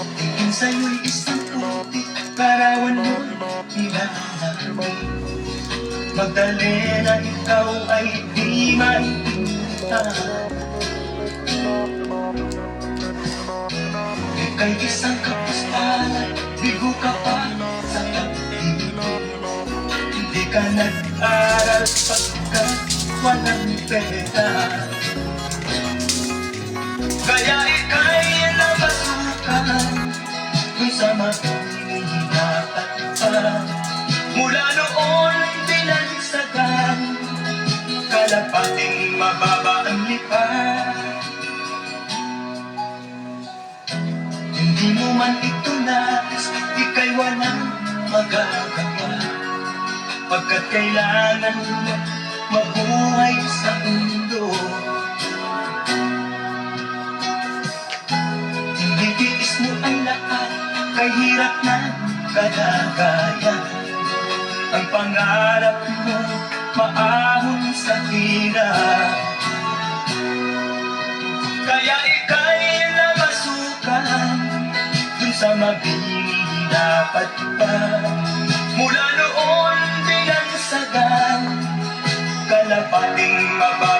Tingin sa'yo'y isang puti, larawan mo'y hinahanap. Magdalena, ikaw ay di maintindihan. Ika'y isang kapustalan, bigo ka pa sa pag-ibig. Hindi ka nag-aral pagkat walang pera. Kaya ika'y nabasukan dun sa mahihirapan pa. Mula noon binansagan, kalapating mababa ang lipan. Hindi mo man ito nais, ika'y walang magagawa, pagkat kailangan mo mabuhay sa mundo. Hindi tiis mo ang lahat, kay hirap na kalagayan. Ang pangarap mo maahon sa hirap. Kaya ika'y namasukan dun sa mabini dapat pa. Mula noon binansagan, kalapating mababa